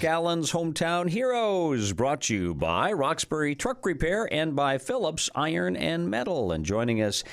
Allen's Hometown Heroes, brought to you by Roxbury Truck Repair and by Phillips Iron and Metal. And joining us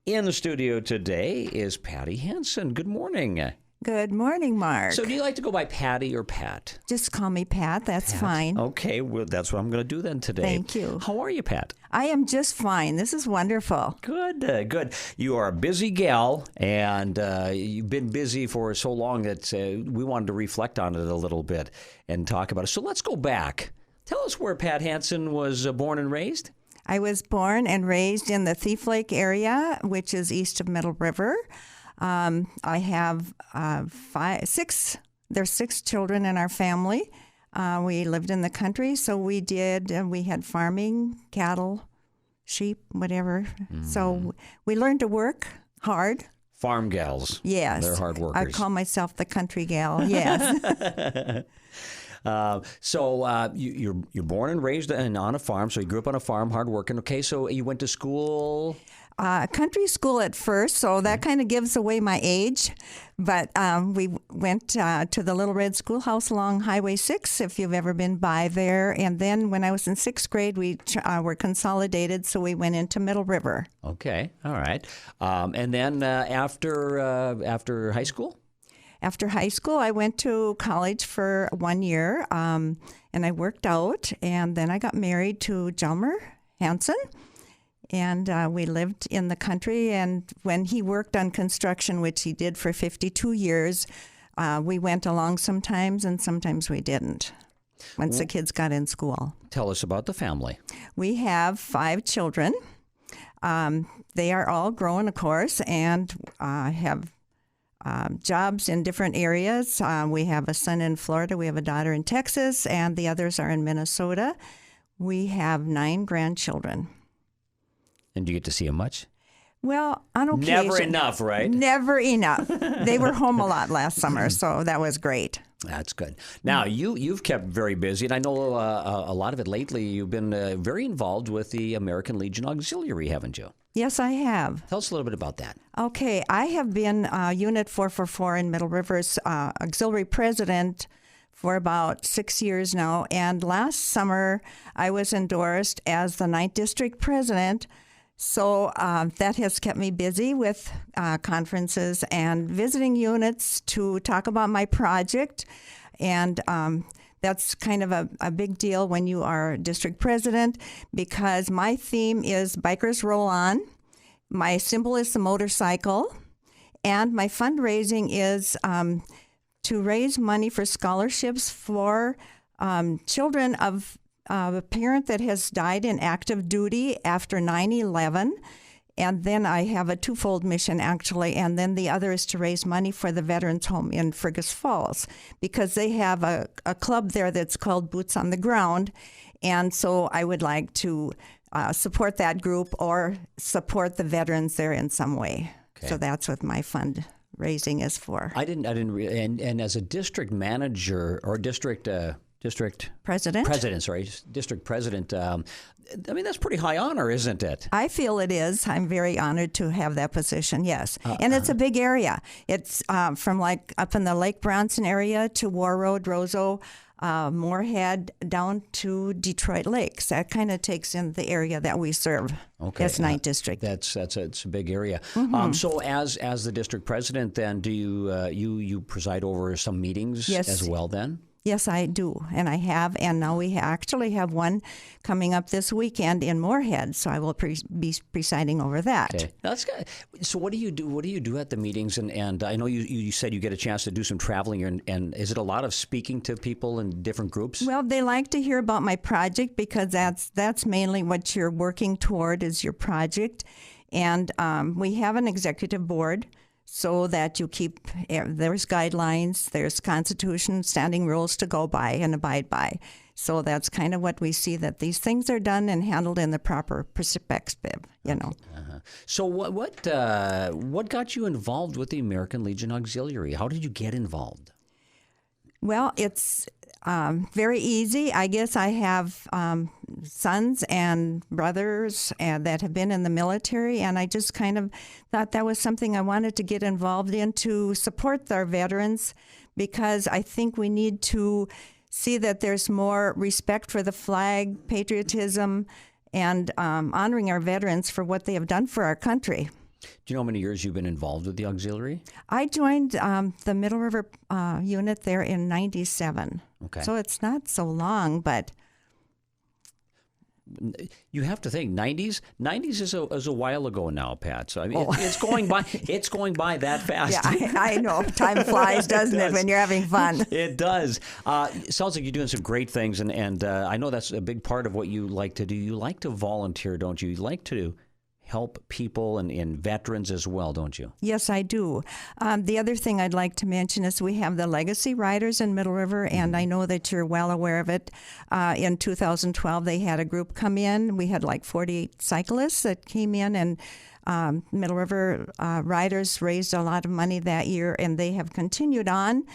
in the studio today is Patty Hanson. Good morning. Good morning, Mark. So do you like to go by Patty or Pat? Just call me Pat. That's fine. Okay, well, that's what I'm going to do then today. Thank you. How are you, Pat? I am just fine. This is wonderful. Good, good. You are a busy gal, and you've been busy for so long that we wanted to reflect on it a little bit and talk about it. So let's go back. Tell us where Pat Hanson was born and raised. I was born and raised in the Thief Lake area, which is east of Middle River. I have there's 6 children in our family. We lived in the country, so we had farming, cattle, sheep, whatever. So we learned to work hard. Farm gals. Yes. They're hard workers. I call myself the country gal, yes. So you're born and raised on a farm, so you grew up on a farm, hard working. Okay, so you went to school? Country school at first, so that kind of gives away my age. But we went to the Little Red Schoolhouse along Highway 6, if you've ever been by there. And then when I was in 6th grade, we were consolidated, so we went into Middle River. Okay, all right. And then after high school? After high school, I went to college for 1 year, and I worked out. And then I got married to Jalmer Hanson. And we lived in the country, and when he worked on construction, which he did for 52 years, we went along sometimes, and sometimes we didn't, once the kids got in school. Tell us about the family. We have 5 children. They are all grown, of course, and have jobs in different areas. We have a son in Florida, we have a daughter in Texas, and the others are in Minnesota. We have 9 grandchildren. And do you get to see them much? Well, on occasion. Never enough, right? Never enough. They were home a lot last summer, so that was great. That's good. Now, you've kept very busy, and I know a lot of it lately. You've been very involved with the American Legion Auxiliary, haven't you? Yes, I have. Tell us a little bit about that. Okay. I have been Unit 444 in Middle River's auxiliary president for about 6 years now. And last summer, I was endorsed as the 9th District President. So that has kept me busy with conferences and visiting units to talk about my project. And that's kind of a big deal when you are district president, because my theme is Bikers Roll On. My symbol is the motorcycle. And my fundraising is to raise money for scholarships for children of a parent that has died in active duty after 9/11. And then I have a twofold mission, actually. And then the other is to raise money for the Veterans Home in Fergus Falls, because they have a club there that's called Boots on the Ground. And so I would like to support that group or support the veterans there in some way. Okay. So that's what my fundraising is for. I didn't and as a district manager or district president. District president. I mean, that's pretty high honor, isn't it? I feel it is. I'm very honored to have that position, yes. And it's a big area. It's from like up in the Lake Bronson area to War Road, Roseau, Moorhead, down to Detroit Lakes. That kind of takes in the area that we serve. Okay. That's 9th District. It's a big area. Mm-hmm. So as the district president, then do you preside over some meetings as well then? Yes, I do, and I have, and now we actually have one coming up this weekend in Moorhead, so I will be presiding over that. Okay, that's good. So what do you do? What do you do at the meetings? And I know you said you get a chance to do some traveling, and is it a lot of speaking to people in different groups? Well, they like to hear about my project, because that's mainly what you're working toward is your project, and we have an executive board, so that you keep, there's guidelines, there's constitution, standing rules to go by and abide by. So that's kind of what we see, that these things are done and handled in the proper perspective, you know. Uh-huh. So what got you involved with the American Legion Auxiliary? How did you get involved? Well, it's very easy. I guess I have sons and brothers that have been in the military, and I just kind of thought that was something I wanted to get involved in to support our veterans, because I think we need to see that there's more respect for the flag, patriotism, and honoring our veterans for what they have done for our country. Do you know how many years you've been involved with the auxiliary? I joined the Middle River unit there in 97. Okay. So it's not so long, but... You have to think 90s is a while ago now, Pat. So I mean, it's going by that fast. Yeah, I know. Time flies, doesn't it, when you're having fun? It does. It sounds like you're doing some great things, and I know that's a big part of what you like to do. You like to volunteer, don't you? You like to help people and veterans as well, don't you? Yes, I do. The other thing I'd like to mention is we have the Legacy Riders in Middle River, and I know that you're well aware of it. In 2012, they had a group come in. We had like 48 cyclists that came in, and Middle River Riders raised a lot of money that year, and they have continued on.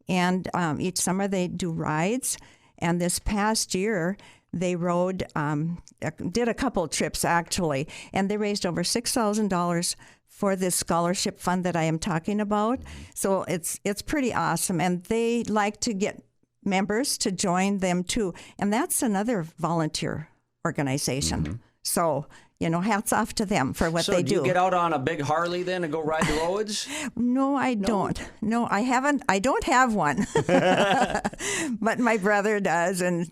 And each summer they do rides. And this past year, they did a couple trips actually, and they raised over $6,000 for this scholarship fund that I am talking about. So it's pretty awesome, and they like to get members to join them too, and that's another volunteer organization. So, hats off to them for what they do. So do you get out on a big Harley then and go ride the roads? No, I don't. No, I haven't. I don't have one. But my brother does. And,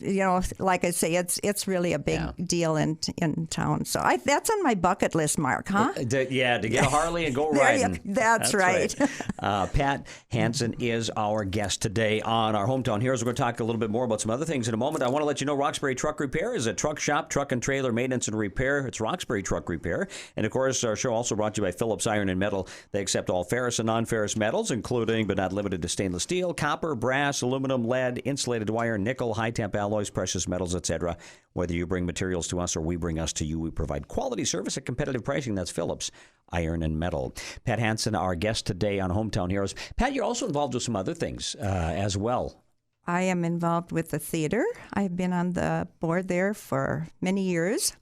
like I say, it's really a big deal in town. So that's on my bucket list, Mark, huh? To get a Harley and go riding. That's right. Pat Hanson is our guest today on our Hometown Heroes. We're going to talk a little bit more about some other things in a moment. I want to let you know Roxbury Truck Repair is a truck shop, truck and trailer maintenance and repair. It's Roxbury Truck Repair. And, of course, our show also brought to you by Phillips Iron and Metal. They accept all ferrous and non-ferrous metals, including but not limited to stainless steel, copper, brass, aluminum, lead, insulated wire, nickel, high-temp alloys, precious metals, etc. Whether you bring materials to us or we bring us to you, we provide quality service at competitive pricing. That's Phillips Iron and Metal. Pat Hanson, our guest today on Hometown Heroes. Pat, you're also involved with some other things as well. I am involved with the theater. I've been on the board there for many years.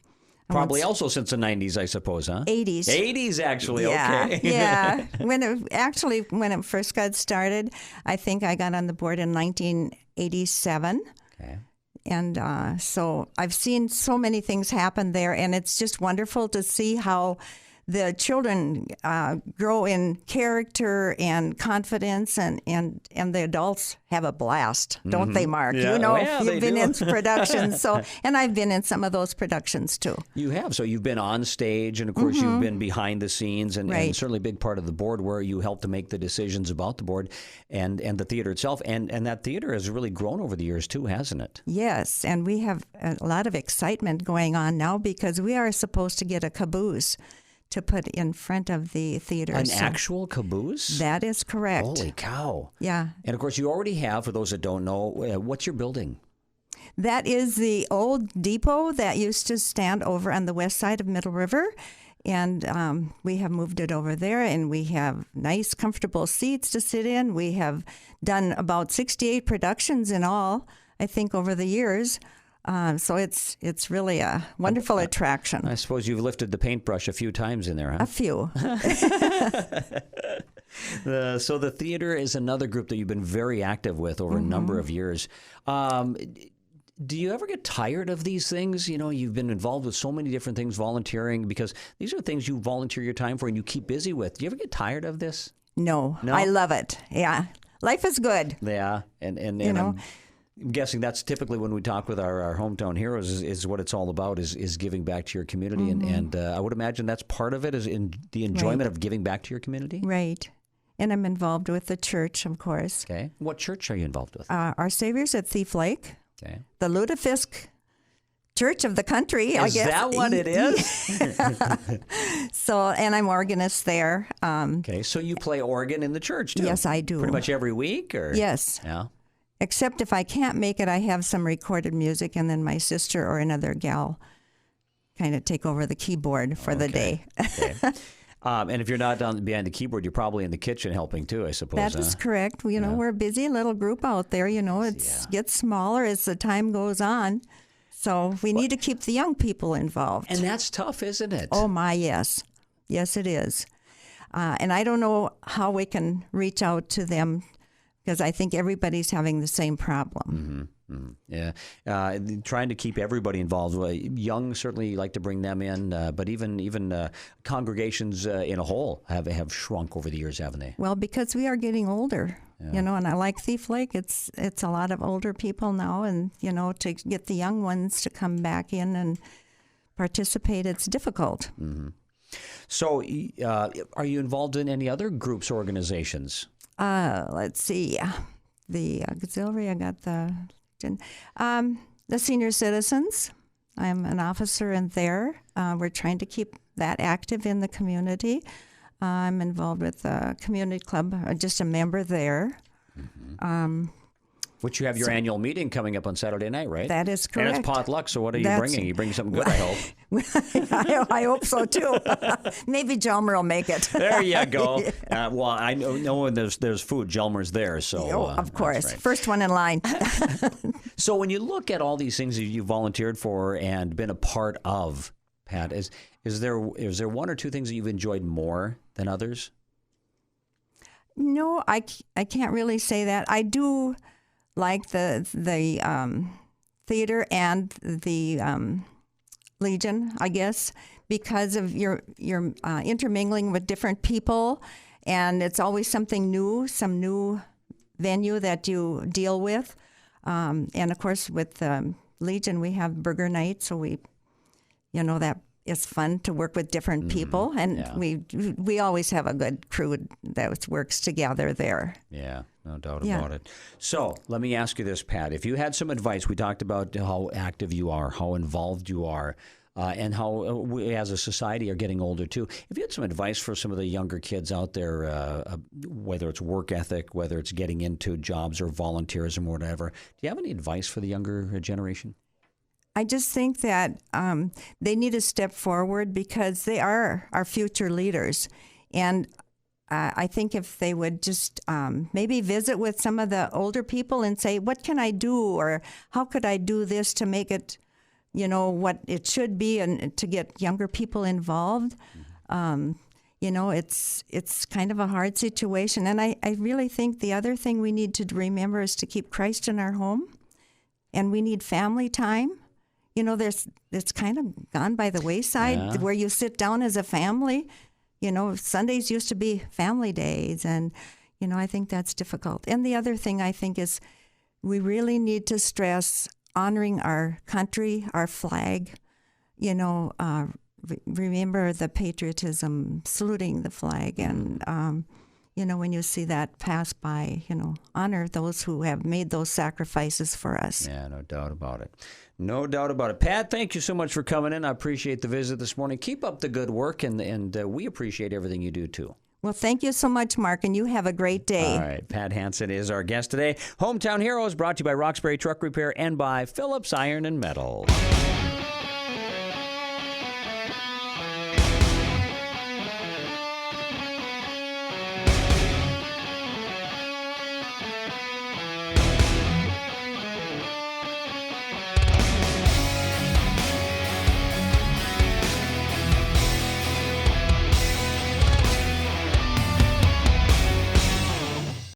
Probably also since the 90s, I suppose, huh? 80s. 80s, actually. Yeah, Okay. yeah. When it first got started, I think I got on the board in 1987. Okay. And so I've seen so many things happen there, and it's just wonderful to see how the children grow in character and confidence, and the adults have a blast, don't they, Mark? Yeah. You've been do. in productions, and I've been in some of those productions too. You have. So you've been on stage, and of course you've been behind the scenes, and certainly a big part of the board where you help to make the decisions about the board and the theater itself. And that theater has really grown over the years too, hasn't it? Yes, and we have a lot of excitement going on now because we are supposed to get a caboose to put in front of the theater. An actual caboose? That is correct. Holy cow. Yeah. And of course you already have, for those that don't know, what's your building? That is the old depot that used to stand over on the west side of Middle River. And we have moved it over there, and we have nice, comfortable seats to sit in. We have done about 68 productions in all, I think, over the years. So it's really a wonderful attraction. I suppose you've lifted the paintbrush a few times in there, huh? A few. So the theater is another group that you've been very active with over a number of years. Do you ever get tired of these things? You've been involved with so many different things, volunteering, because these are things you volunteer your time for and you keep busy with. Do you ever get tired of this? No? I love it. Yeah. Life is good. Yeah. And I'm guessing that's typically when we talk with our hometown heroes is what it's all about is giving back to your community. And I would imagine that's part of it, is in the enjoyment of giving back to your community. Right. And I'm involved with the church, of course. Okay. What church are you involved with? Our Savior's at Thief Lake. Okay. The Lutefisk Church of the country, I guess. Is that what it is? So, and I'm organist there. Okay. So you play organ in the church, too? Yes, I do. Pretty much every week? Or? Yes. Yeah. Except if I can't make it, I have some recorded music, and then my sister or another gal kind of take over the keyboard for the day. Okay. And if you're not behind the keyboard, you're probably in the kitchen helping too, I suppose. That is correct. We're a busy little group out there. It gets smaller as the time goes on. So we need to keep the young people involved. And that's tough, isn't it? Oh, my, yes. Yes, it is. And I don't know how we can reach out to them, because I think everybody's having the same problem. Yeah, trying to keep everybody involved. Young, certainly you like to bring them in, but even congregations in a whole have shrunk over the years, haven't they? Well, because we are getting older, and I like Thief Lake. It's a lot of older people now, and to get the young ones to come back in and participate, it's difficult. Mm-hmm. So, are you involved in any other groups or organizations? Let's see. The auxiliary, I got the senior citizens. I'm an officer in there. We're trying to keep that active in the community. I'm involved with the community club, just a member there. Mm-hmm. Which you have your annual meeting coming up on Saturday night, right? That is correct. And it's potluck, so what are you bringing? You bring something good, I hope. I hope so, too. Maybe Jelmer will make it. There you go. Well, I know when there's food, Jelmer's there. So, of course. Right. First one in line. So when you look at all these things that you volunteered for and been a part of, Pat, is there one or two things that you've enjoyed more than others? No, I can't really say that. I do like the theater and the Legion, I guess, because of your intermingling with different people, and it's always something new, some new venue that you deal with. And of course, with Legion, we have Burger Night, so that is fun to work with different people, and we always have a good crew that works together there. Yeah, no doubt about it. So let me ask you this, Pat. If you had some advice, we talked about how active you are, how involved you are, and how we as a society are getting older too. If you had some advice for some of the younger kids out there, whether it's work ethic, whether it's getting into jobs or volunteerism or whatever, do you have any advice for the younger generation? I just think that they need to step forward because they are our future leaders. And I think if they would just maybe visit with some of the older people and say, what can I do? Or how could I do this to make it, what it should be and to get younger people involved? It's kind of a hard situation. And I really think the other thing we need to remember is to keep Christ in our home. And we need family time. It's kind of gone by the wayside where you sit down as a family. Sundays used to be family days, and, I think that's difficult. And the other thing I think is we really need to stress honoring our country, our flag, remember the patriotism, saluting the flag, and, when you see that pass by, honor those who have made those sacrifices for us. Yeah, no doubt about it. No doubt about it. Pat, thank you so much for coming in. I appreciate the visit this morning. Keep up the good work, and we appreciate everything you do, too. Well, thank you so much, Mark, and you have a great day. All right. Pat Hanson is our guest today. Hometown Heroes brought to you by Roxbury Truck Repair and by Phillips Iron and Metal.